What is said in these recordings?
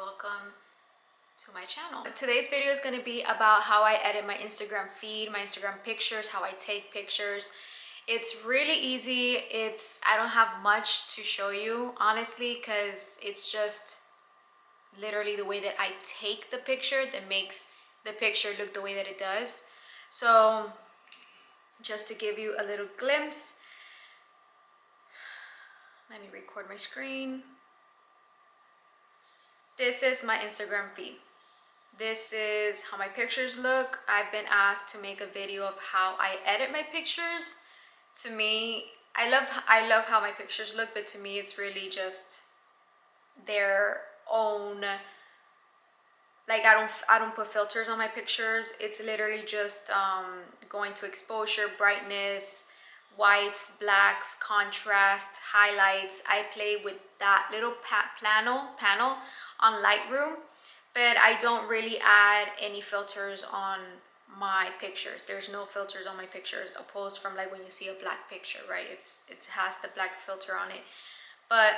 welcome to my channel. Today's video is going to be about how I edit my Instagram feed, my Instagram pictures, how I take pictures. It's really easy. I don't have much to show you, honestly, because it's just literally the way that I take the picture that makes the picture look the way that it does. So just to give you a little glimpse, let me record my screen. This is my Instagram feed. This is how my pictures look. I've been asked to make a video of how I edit my pictures. To me, I love how my pictures look, but to me it's really just their own, like I don't put filters on my pictures. It's literally just going to exposure, brightness, whites, blacks, contrast, highlights. I play with that little panel on Lightroom, but I don't really add any filters on my pictures. There's no filters on my pictures, opposed from like when you see a black picture, right? It has the black filter on it. But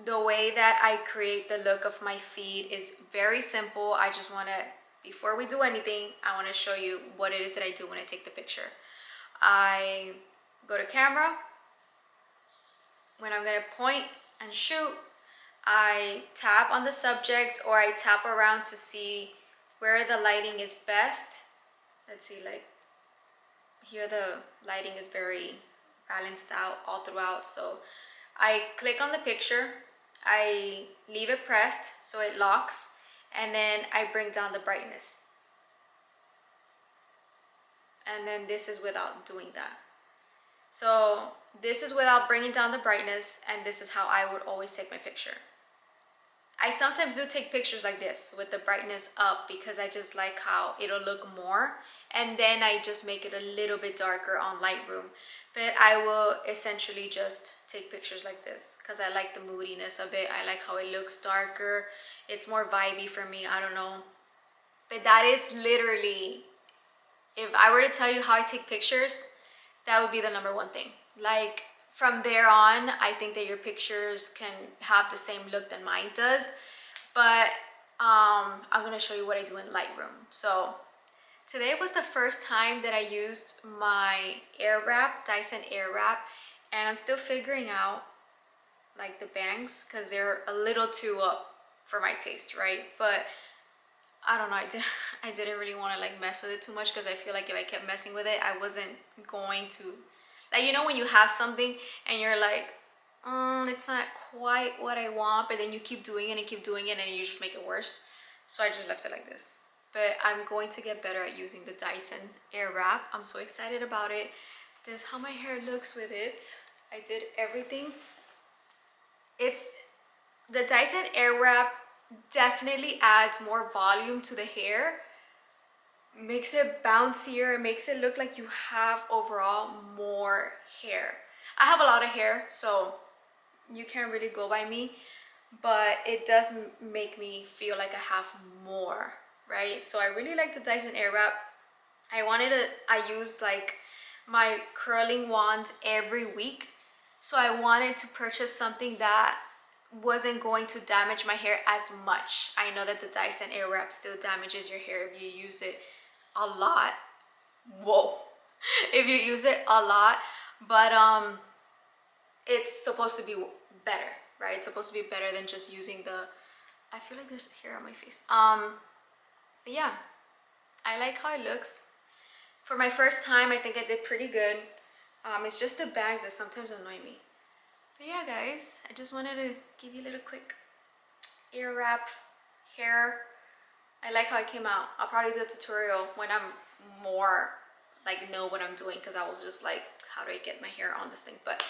the way that I create the look of my feed is very simple. I just want to, before we do anything, I want to show you what it is that I do when I take the picture. I go to camera. When I'm going to point and shoot, I tap on the subject, or I tap around to see where the lighting is best. Let's see, like here the lighting is very balanced out all throughout. So I click on the picture, I leave it pressed so it locks, and then I bring down the brightness. And then this is without doing that. So this is without bringing down the brightness, and this is how I would always take my picture. I sometimes do take pictures like this with the brightness up because I just like how it'll look more, and then I just make it a little bit darker on Lightroom. But I will essentially just take pictures like this because I like the moodiness of it. I like how it looks darker. It's more vibey for me, I don't know. But that is literally, if I were to tell you how I take pictures, that would be the number one thing. Like from there on, I think that your pictures can have the same look that mine does. But I'm gonna show you what I do in Lightroom. So today was the first time that I used my Dyson Airwrap, and I'm still figuring out like the bangs because they're a little too up for my taste, right? But I don't know, I didn't really want to like mess with it too much because I feel like if I kept messing with it, I wasn't going to, like, you know, when you have something and you're like, it's not quite what I want, but then you keep doing it and keep doing it and you just make it worse. So I just left it like this. But I'm going to get better at using the Dyson Airwrap. I'm so excited about it. This is how my hair looks with it. I did everything. The Dyson Airwrap definitely adds more volume to the hair, makes it bouncier, makes it look like you have overall more hair. I have a lot of hair, so you can't really go by me, but it does make me feel like I have more, right? So I really like the Dyson Airwrap. I use like my curling wand every week, so I wanted to purchase something that wasn't going to damage my hair as much. I know that the Dyson Airwrap still damages your hair if you use it a lot. Whoa. If you use it a lot, but it's supposed to be better, right? It's supposed to be better than just using I feel like there's hair on my face. But yeah, I like how it looks. For my first time, I think I did pretty good. It's just the bangs that sometimes annoy me. But yeah, guys, I just wanted to give you a little quick ear wrap hair. I like how it came out. I'll probably do a tutorial when I'm more like know what I'm doing, because I was just like, how do I get my hair on this thing? But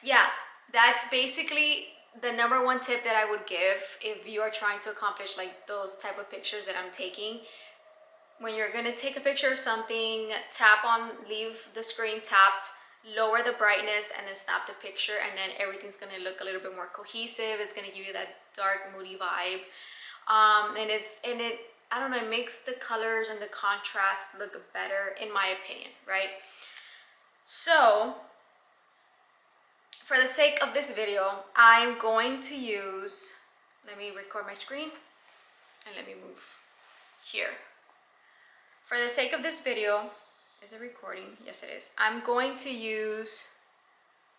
yeah, that's basically the number one tip that I would give if you are trying to accomplish like those type of pictures that I'm taking. When you're gonna take a picture of something, leave the screen tapped, lower the brightness, and then snap the picture, and then everything's gonna look a little bit more cohesive. It's gonna give you that dark, moody vibe. I don't know, it makes the colors and the contrast look better, in my opinion, right? So For the sake of this video, I'm going to use, let me record my screen and let me move here. For the sake of this video, is it recording? Yes, it is. I'm going to use,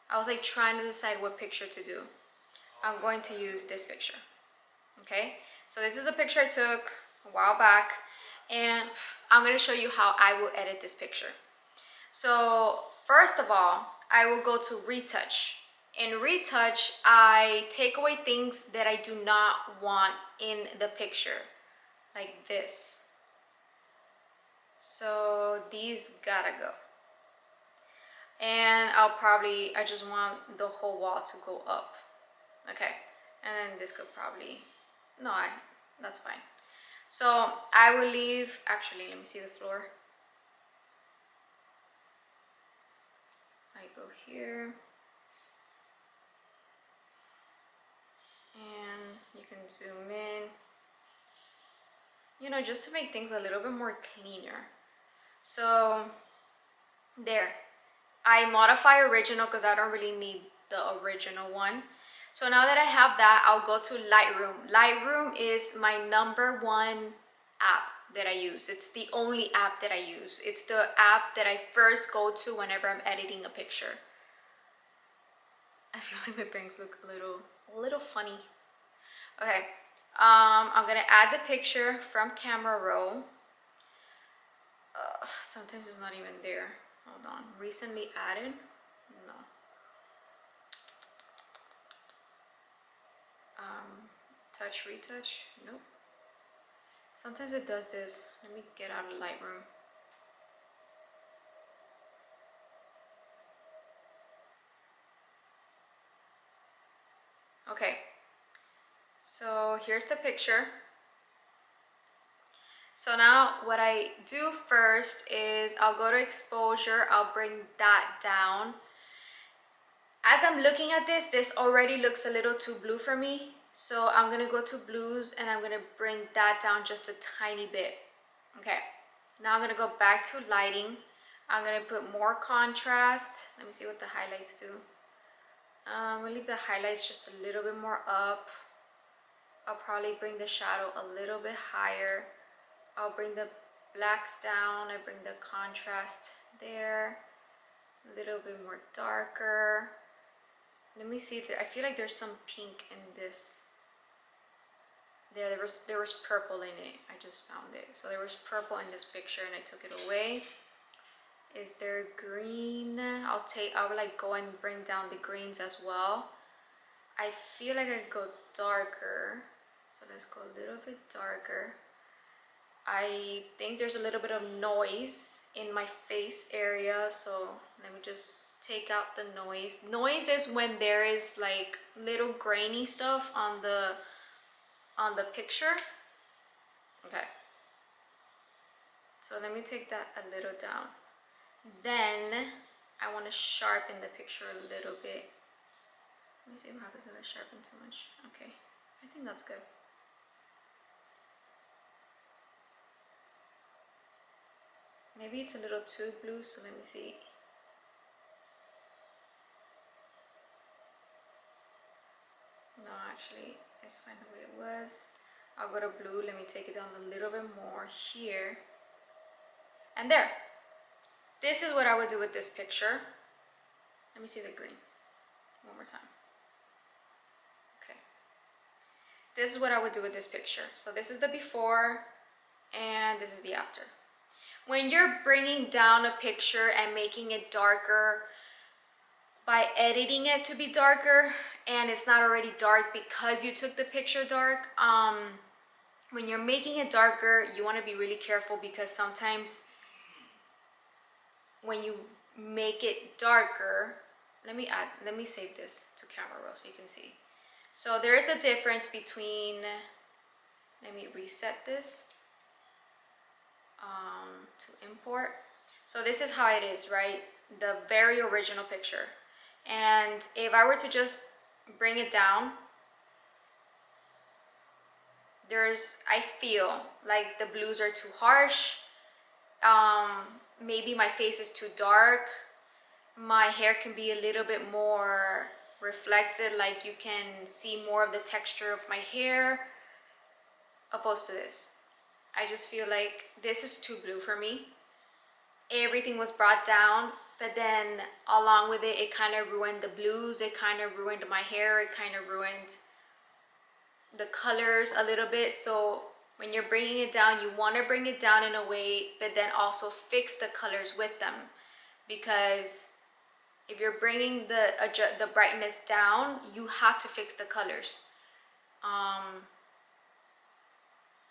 I was like trying to decide what picture to do. I'm going to use this picture, okay? So this is a picture I took a while back, and I'm gonna show you how I will edit this picture. So first of all, I will go to Retouch. In Retouch, I take away things that I do not want in the picture, like this. So these gotta go. And I just want the whole wall to go up. Okay, and then this could probably, that's fine. So I will leave, actually, let me see the floor. I go here. And you can zoom in. You know, just to make things a little bit more cleaner. So there, I modify original because I don't really need the original one. So now that I have that, I'll go to Lightroom. Lightroom is my #1 app that I use. It's the only app that I use. It's the app that I first go to whenever I'm editing a picture. I feel like my bangs look a little funny. Okay, I'm gonna add the picture from camera roll. Sometimes it's not even there. Hold on. Recently added? No. Touch, retouch? Nope. Sometimes it does this. Let me get out of Lightroom. Okay. So here's the picture. So now what I do first is I'll go to exposure, I'll bring that down. As I'm looking at this, this already looks a little too blue for me. So I'm gonna go to blues and I'm gonna bring that down just a tiny bit. Okay, now I'm gonna go back to lighting. I'm gonna put more contrast. Let me see what the highlights do. I'm gonna leave the highlights just a little bit more up. I'll probably bring the shadow a little bit higher. I'll bring the blacks down. I bring the contrast there. A little bit more darker. Let me see if I feel like there's some pink in this. There was purple in it. I just found it. So there was purple in this picture and I took it away. Is there green? I would like go and bring down the greens as well. I feel like I could go darker. So let's go a little bit darker. I think there's a little bit of noise in my face area, so let me just take out the noise. Noise is when there is like little grainy stuff on the picture. Okay. So let me take that a little down. Then I want to sharpen the picture a little bit. Let me see what happens if I sharpen too much. Okay, I think that's good. Maybe it's a little too blue, so let me see. No, actually, it's fine the way it was. I'll go to blue. Let me take it down a little bit more here. And there. This is what I would do with this picture. Let me see the green one more time. Okay. This is what I would do with this picture. So this is the before and this is the after. When you're bringing down a picture and making it darker by editing it to be darker and it's not already dark because you took the picture dark, when you're making it darker, you want to be really careful because sometimes when you make it darker, let me save this to camera roll so you can see. So there is a difference between, let me reset this to import. So this is how it is, right? The very original picture. And if I were to just bring it down, I feel like the blues are too harsh. Maybe my face is too dark. My hair can be a little bit more reflected, like you can see more of the texture of my hair opposed to this. I just feel like this is too blue for me. Everything was brought down, but then along with it, it kind of ruined the blues, it kind of ruined my hair, it kind of ruined the colors a little bit. So when you're bringing it down, you want to bring it down in a way, but then also fix the colors with them, because if you're bringing the brightness down, you have to fix the colors.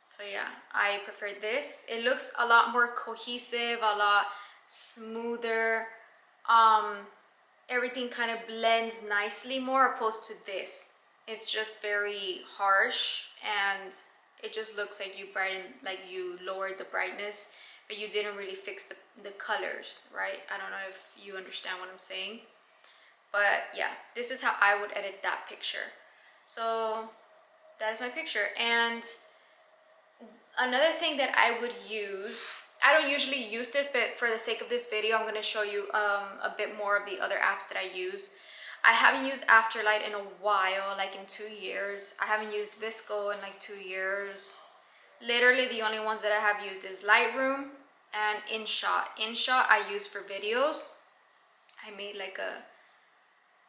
So yeah, I prefer this. It looks a lot more cohesive, a lot smoother. Everything kind of blends nicely more opposed to this. It's just very harsh, and it just looks like you lowered the brightness, but you didn't really fix the colors, right? I don't know if you understand what I'm saying, but yeah, this is how I would edit that picture. So that is my picture. And another thing that I would use, I don't usually use this, but for the sake of this video, I'm going to show you a bit more of the other apps that I use. I haven't used Afterlight in a while, like in 2 years. I haven't used VSCO in like 2 years. Literally the only ones that I have used is Lightroom and InShot. InShot I use for videos. I made like a...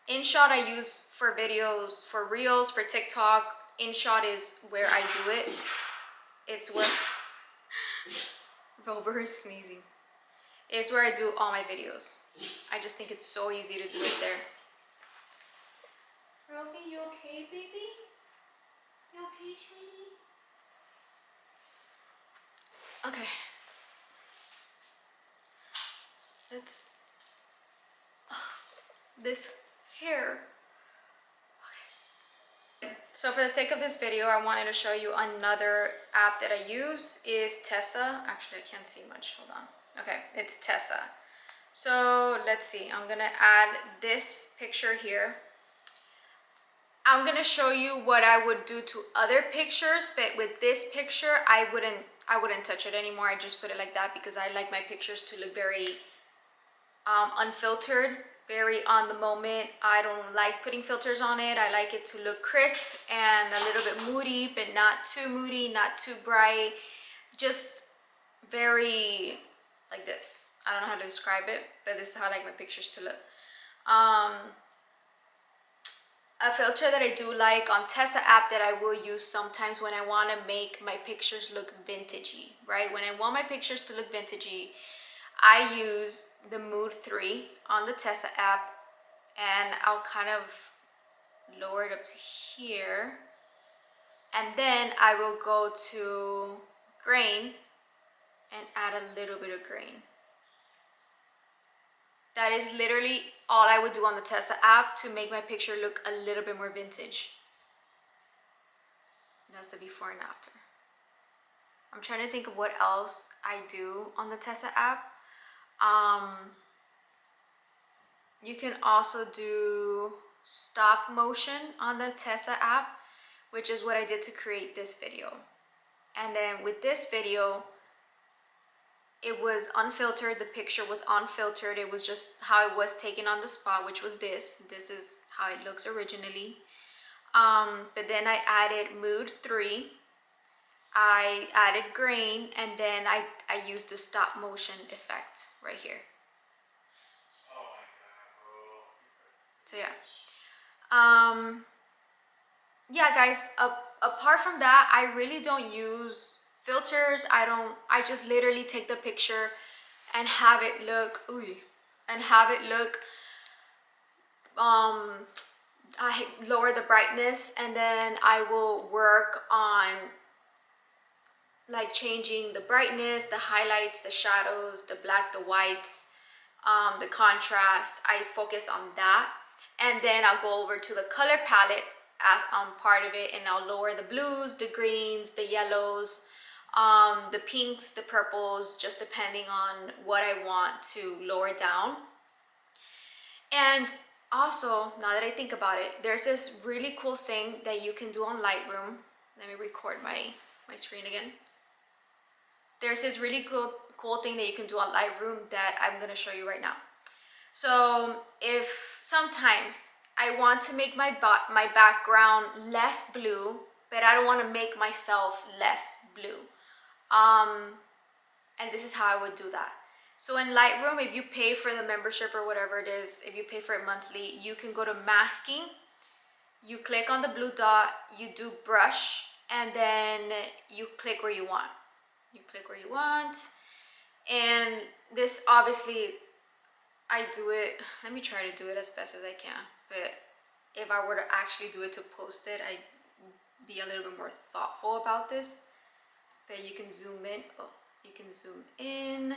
InShot I use for videos, for Reels, for TikTok. InShot is where I do it. It's where... Rover is sneezing. It's where I do all my videos. I just think it's so easy to do it there. Roby, you okay, baby? You okay, sweetie? Okay. Let's... this hair. Okay. So for the sake of this video, I wanted to show you another app that I use is Tessa. Actually, I can't see much. Hold on. Okay, it's Tessa. So let's see. I'm gonna add this picture here. I'm gonna show you what I would do to other pictures, but with this picture, I wouldn't touch it anymore. I just put it like that because I like my pictures to look very unfiltered, very on the moment. I don't like putting filters on it. I like it to look crisp and a little bit moody, but not too moody, not too bright. Just very like this. I don't know how to describe it, but this is how I like my pictures to look. A filter that I do like on Tessa app that I will use sometimes when I want to make my pictures look vintagey, right? When I want my pictures to look vintagey, I use the Mood 3 on the Tessa app, and I'll kind of lower it up to here, and then I will go to grain and add a little bit of grain. That is literally all I would do on the Tessa app to make my picture look a little bit more vintage. That's the before and after. I'm trying to think of what else I do on the Tessa app. You can also do stop motion on the Tessa app, which is what I did to create this video. And then with this video, it was unfiltered. The picture was unfiltered. It was just how it was taken on the spot, which was this. This is how it looks originally. But then I added Mood 3. I added grain, and then I used the stop motion effect right here. So yeah. Yeah, guys, apart from that, I really don't use filters. I just literally take the picture and have it look, I lower the brightness, and then I will work on like changing the brightness, the highlights, the shadows, the black, the whites, the contrast. I focus on that, and then I'll go over to the color palette part of it, and I'll lower the blues, the greens, the yellows, the pinks, the purples, just depending on what I want to lower down. And also, now that I think about it, there's this really cool thing that you can do on Lightroom. Let me record my screen again. There's this really cool thing that you can do on Lightroom that I'm gonna show you right now. So if sometimes I want to make my background less blue, but I don't want to make myself less blue. And this is how I would do that. So in Lightroom, if you pay for the membership or whatever it is, if you pay for it monthly, you can go to masking, you click on the blue dot, you do brush, and then you click where you want. You click where you want. And this, obviously, I do it, let me try to do it as best as I can. But if I were to actually do it to post it, I'd be a little bit more thoughtful about this. But you can zoom in. Oh, you can zoom in.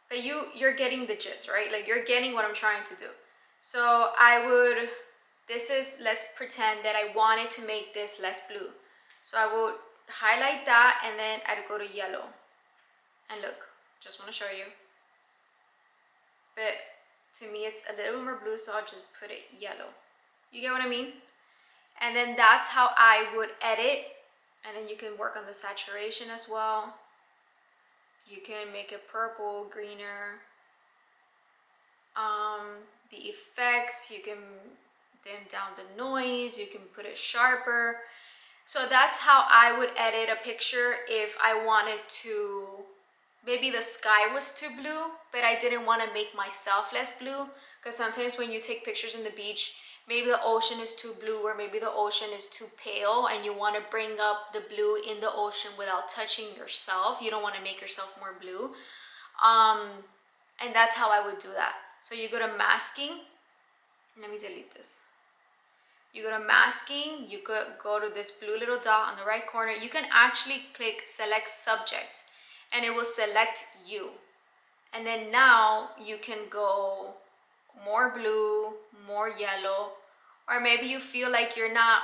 But you're getting the gist, right? Like, you're getting what I'm trying to do. So this is, let's pretend that I wanted to make this less blue. So I would highlight that, and then I'd go to yellow. And look, just want to show you. But to me, it's a little bit more blue, so I'll just put it yellow. You get what I mean? And then that's how I would edit. And then you can work on the saturation as well. You can make it purple, greener. The effects, you can dim down the noise, you can put it sharper. So that's how I would edit a picture if I wanted to, maybe the sky was too blue, but I didn't want to make myself less blue. Because sometimes when you take pictures in the beach, maybe the ocean is too blue, or maybe the ocean is too pale, and you want to bring up the blue in the ocean without touching yourself. You don't want to make yourself more blue. And that's how I would do that. So you go to masking. Let me delete this. You go to masking, you could go to this blue little dot on the right corner. You can actually click select subject, and it will select you. And then now you can go more blue, more yellow, or maybe you feel like you're not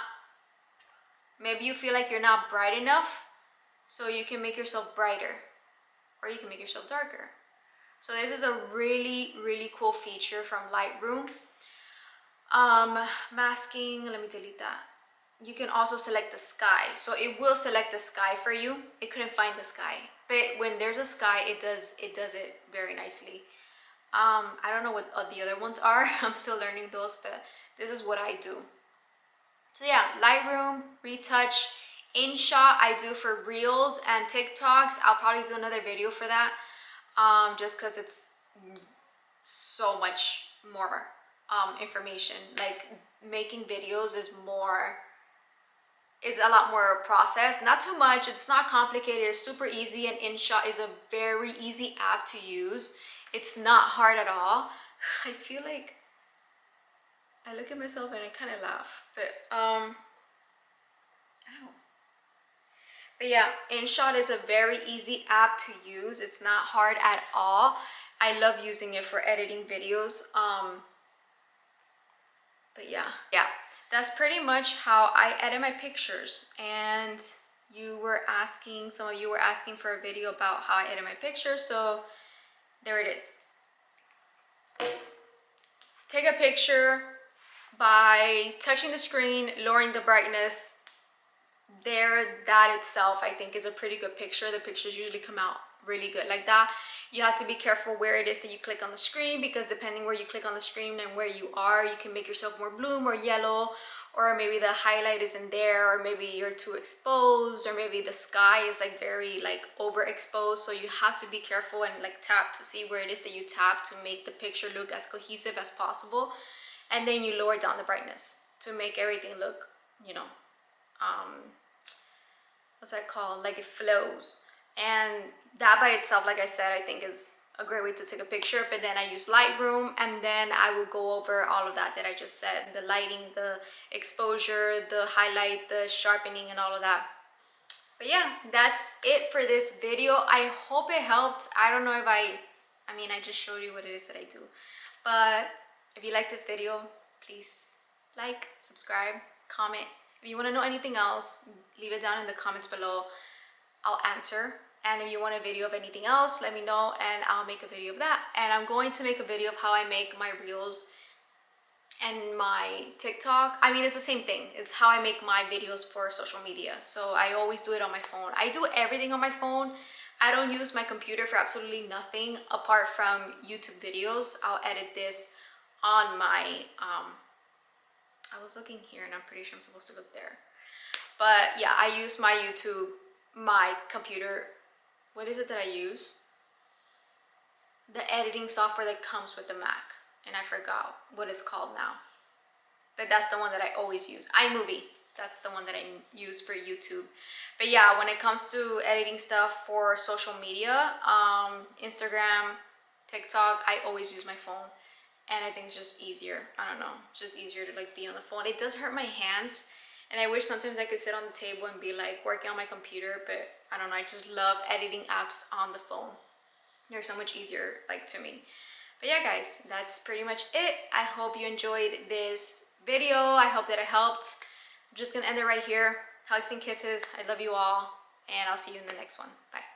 bright enough, so you can make yourself brighter, or you can make yourself darker. So this is a really, really cool feature from Lightroom. Masking, let me delete that. You can also select the sky, so it will select the sky for you. It couldn't find the sky, but when there's a sky, it does it very nicely. I don't know what the other ones are. I'm still learning those, but this is what I do. So yeah, Lightroom, Retouch, InShot I do for Reels and TikToks. I'll probably do another video for that, just because it's so much more information. Like, making videos is a lot more process. Not too much, it's not complicated, it's super easy, and InShot is a very easy app to use. It's not hard at all. I feel like I look at myself and I kind of laugh, but But yeah, InShot is a very easy app to use. It's not hard at all. I love using it for editing videos. But yeah, that's pretty much how I edit my pictures. And some of you were asking for a video about how I edit my pictures, so there it is. Take a picture by touching the screen, lowering the brightness. That itself, I think, is a pretty good picture. The pictures usually come out really good like that. You have to be careful where it is that you click on the screen, because depending where you click on the screen and where you are, you can make yourself more blue, more yellow, or maybe the highlight isn't there, or maybe you're too exposed, or maybe the sky is like very like overexposed. So you have to be careful and like tap to see where it is that you tap to make the picture look as cohesive as possible. And then you lower down the brightness to make everything look, what's that called? Like it flows. And that by itself, like I said, I think is a great way to take a picture. But then I use Lightroom, and then I will go over all of that I just said, the lighting, the exposure, the highlight, the sharpening, and all of that. But yeah, that's it for this video. I hope it helped. I don't know if I just showed you what it is that I do. But if you like this video, please like, subscribe, comment. If you want to know anything else, leave it down in the comments below. I'll answer. And if you want a video of anything else, let me know and I'll make a video of that. And I'm going to make a video of how I make my Reels and my TikTok. It's the same thing. It's how I make my videos for social media. So I always do it on my phone. I do everything on my phone. I don't use my computer for absolutely nothing apart from YouTube videos. I'll edit this on my, I was looking here and I'm pretty sure I'm supposed to look there. But yeah, I use my YouTube, my computer. What is it that I use? The editing software that comes with the Mac. And I forgot what it's called now. But that's the one that I always use. iMovie. That's the one that I use for YouTube. But yeah, when it comes to editing stuff for social media, Instagram, TikTok, I always use my phone. And I think it's just easier. I don't know. It's just easier to like be on the phone. It does hurt my hands. And I wish sometimes I could sit on the table and be like working on my computer. But I don't know. I just love editing apps on the phone. They're so much easier like to me. But yeah, guys, that's pretty much it. I hope you enjoyed this video. I hope that it helped. I'm just gonna end it right here. Hugs and kisses. I love you all, and I'll see you in the next one. Bye.